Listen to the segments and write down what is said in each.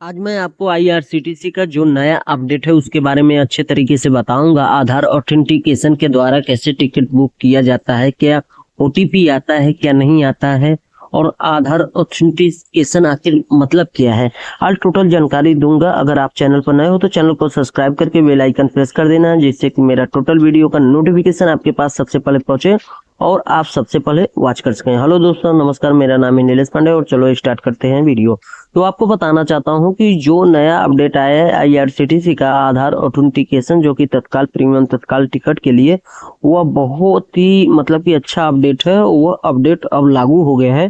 आज मैं आपको आईआरसीटीसी का जो नया अपडेट है उसके बारे में अच्छे तरीके से बताऊंगा। आधार ऑथेंटिकेशन के द्वारा कैसे टिकट बुक किया जाता है, क्या ओटीपी आता है, क्या नहीं आता है, और आधार ऑथेंटिकेशन आखिर मतलब क्या है। आज टोटल जानकारी दूंगा। अगर आप चैनल पर नए हो तो चैनल को सब्सक्राइब करके बेल आइकन प्रेस कर देना, जिससे कि मेरा टोटल वीडियो का नोटिफिकेशन आपके पास सबसे पहले पहुंचे और आप सबसे पहले वॉच कर सकें। हेलो दोस्तों, नमस्कार, मेरा नाम है नीलेश पांडे और चलो स्टार्ट करते हैं वीडियो। तो आपको बताना चाहता हूं कि जो नया अपडेट आया है आईआरसीटीसी का आधार ऑथेंटिकेशन, जो कि तत्काल प्रीमियम तत्काल टिकट के लिए, वह बहुत ही मतलब कि अच्छा अपडेट है। वह अपडेट अब लागू हो गया है।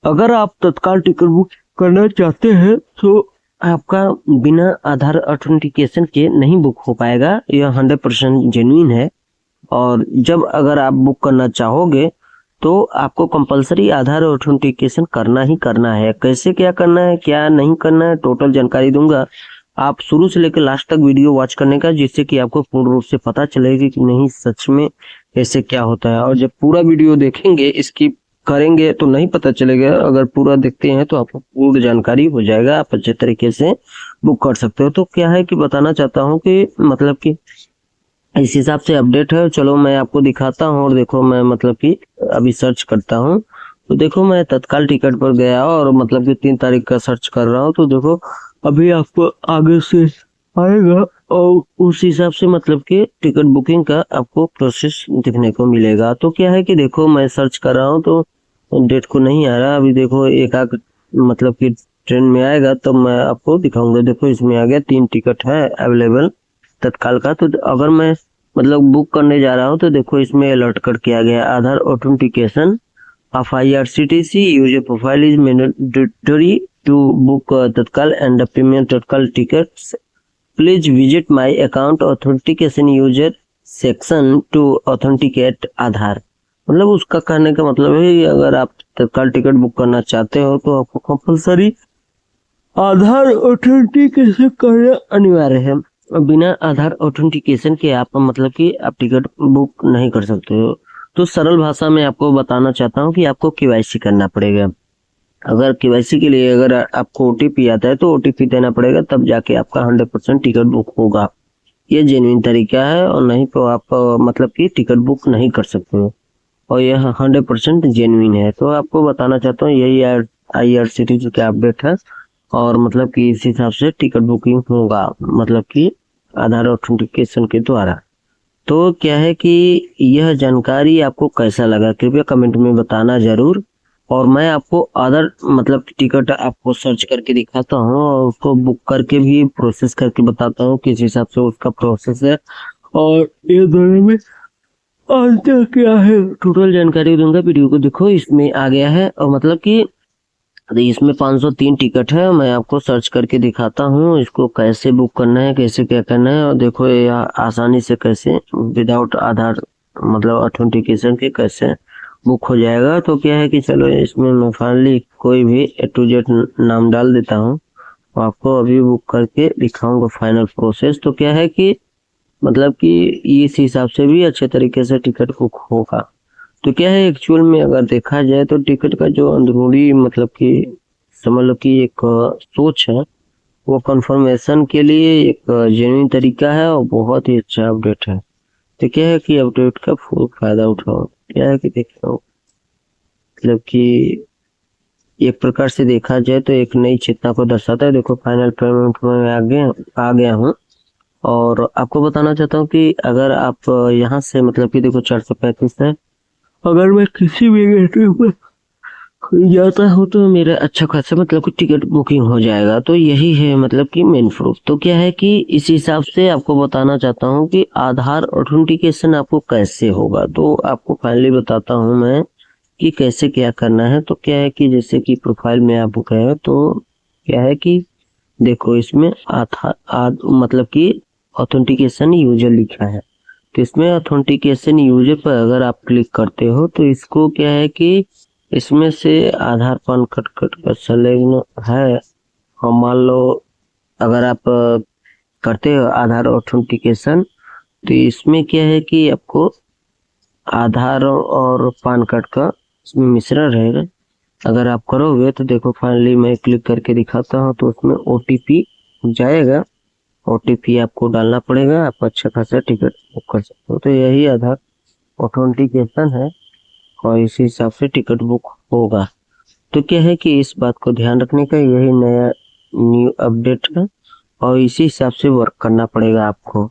अगर आप तत्काल टिकट बुक करना चाहते हैं तो आपका बिना आधार ऑथेंटिकेशन के नहीं बुक हो पाएगा। यह 100% जेन्युइन है। और जब अगर आप बुक करना चाहोगे तो आपको कंपलसरी आधार ऑथेंटिकेशन करना ही करना है। कैसे क्या करना है, क्या नहीं करना है, टोटल जानकारी दूंगा। आप शुरू से लेकर लास्ट तक वीडियो वॉच करने का, जिससे कि आपको पूर्ण रूप से पता चलेगी कि नहीं सच में ऐसे क्या होता है। और जब पूरा वीडियो देखेंगे, स्किप करेंगे तो नहीं पता चलेगा। अगर पूरा देखते हैं तो आपको पूर्ण जानकारी हो जाएगा, आप अच्छे तरीके से बुक कर सकते हो। तो क्या है कि बताना चाहता हूँ कि मतलब कि इस हिसाब से अपडेट है। चलो मैं आपको दिखाता हूँ। और देखो, मैं मतलब कि अभी सर्च करता हूँ। तो देखो, मैं तत्काल टिकट पर गया और मतलब कि 3 तारीख का सर्च कर रहा हूँ। तो देखो, अभी आपको आगे से आएगा और उस हिसाब से मतलब कि टिकट बुकिंग का आपको प्रोसेस दिखने को मिलेगा। तो क्या है कि देखो, मैं सर्च कर रहा हूँ तो डेट को नहीं आ रहा। अभी देखो, एक आध मतलब कि ट्रेन में आएगा तो मैं आपको दिखाऊंगा। देखो, इसमें आ गया 3 टिकट है अवेलेबल तत्काल का। तो अगर मैं मतलब बुक करने जा रहा हूँ तो देखो, इसमें अलर्ट करके आ गया, Aadhaar authentication of IRCTC user profile is mandatory to book Tatkal and premium Tatkal tickets. Please visit my account authentication user section to authenticate Aadhaar. मतलब उसका कहने का मतलब है कि अगर आप तत्काल टिकट बुक करना चाहते हो तो आपको कंपलसरी आधार ऑथेंटिकेशन करना अनिवार्य है। बिना आधार ऑथेंटिकेशन के आप मतलब कि आप टिकट बुक नहीं कर सकते हो। तो सरल भाषा में आपको बताना चाहता हूँ कि आपको केवाईसी करना पड़ेगा। अगर केवाईसी के लिए अगर आपको ओटीपी आता है तो ओटीपी देना पड़ेगा, तब जाके आपका 100% टिकट बुक होगा। ये जेन्युइन तरीका है, और नहीं तो आप मतलब कि टिकट बुक नहीं कर सकते हो। और यह 100% जेन्युइन है। तो आपको बताना चाहता हूँ, यही आईआरसीटीसी का अपडेट है। और मतलब कि इस हिसाब से टिकट बुकिंग होगा, मतलब कि आधार ऑथेंटिकेशन के द्वारा। तो क्या है कि यह जानकारी आपको कैसा लगा, कृपया कमेंट में बताना जरूर। और मैं आपको अदर मतलब टिकट आपको सर्च करके दिखाता हूँ और उसको बुक करके भी प्रोसेस करके बताता हूँ किस हिसाब से उसका प्रोसेस है। और ये दोनों में अंतर क्या है, टोटल जानकारी दूंगा। वीडियो को देखो, इसमें आ गया है। और मतलब कि इसमें 503 टिकट है। मैं आपको सर्च करके दिखाता हूँ इसको कैसे बुक करना है, कैसे क्या करना है। और देखो, ये आसानी से कैसे विदाउट आधार मतलब ऑथेंटिकेशन के कैसे बुक हो जाएगा। तो क्या है कि चलो, इसमें मैं फाइनली कोई भी A to Z नाम डाल देता हूँ। आपको अभी बुक करके दिखाऊंगा फाइनल प्रोसेस। तो क्या है कि मतलब कि इस हिसाब से भी अच्छे तरीके से टिकट बुक होगा। तो क्या है, एक्चुअल में अगर देखा जाए तो टिकट का जो अंदरूनी मतलब कि समझ लो कि एक सोच है, वो कंफर्मेशन के लिए एक जेन्युइन तरीका है और बहुत ही अच्छा अपडेट है। तो क्या है कि अपडेट का फुल फायदा उठाओ। क्या है कि देखो, मतलब कि एक प्रकार से देखा जाए तो एक नई चेतना को दर्शाता है। देखो, फाइनल पेमेंट में आ गया हूँ। और आपको बताना चाहता हूँ कि अगर आप यहाँ से मतलब कि देखो 435 है। अगर मैं किसी भी गेटवे पर जाता हूँ तो मेरा अच्छा खासा मतलब कि टिकट बुकिंग हो जाएगा। तो यही है मतलब कि मेन प्रूफ। तो क्या है कि इस हिसाब से आपको बताना चाहता हूँ कि आधार ऑथेंटिकेशन आपको कैसे होगा। तो आपको फाइनली बताता हूँ मैं कि कैसे क्या करना है। तो क्या है कि जैसे कि प्रोफाइल में आप गए तो क्या है कि देखो, इसमें आधार मतलब कि ऑथेंटिकेशन यूजर लिखा है। तो इसमें ऑथेंटिकेशन यूजर पर अगर आप क्लिक करते हो तो इसको क्या है कि इसमें से आधार पान कट कट कर सेलेक्ट है। और मान लो अगर आप करते हो आधार ऑथेंटिकेशन, तो इसमें क्या है कि आपको आधार और पान कार्ड का इसमें मिश्रण रहेगा। अगर आप करोगे तो देखो फाइनली मैं क्लिक करके दिखाता हूँ तो उसमें OTP जाएगा। OTP आपको डालना पड़ेगा, आप अच्छा खासा टिकट बुक कर सकते हो। तो यही आधार ऑथेंटिकेशन है और इसी हिसाब से टिकट बुक होगा। तो क्या है कि इस बात को ध्यान रखने का, यही नया न्यू अपडेट है और इसी हिसाब से वर्क करना पड़ेगा आपको।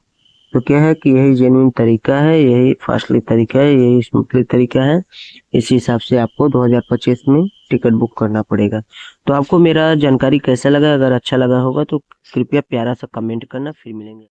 तो क्या है कि यही जेन्युइन तरीका है, यही फास्टली तरीका है, यही स्मूथली तरीका है। इस हिसाब से आपको 2025 में टिकट बुक करना पड़ेगा। तो आपको मेरा जानकारी कैसा लगा? अगर अच्छा लगा होगा तो कृपया प्यारा सा कमेंट करना, फिर मिलेंगे।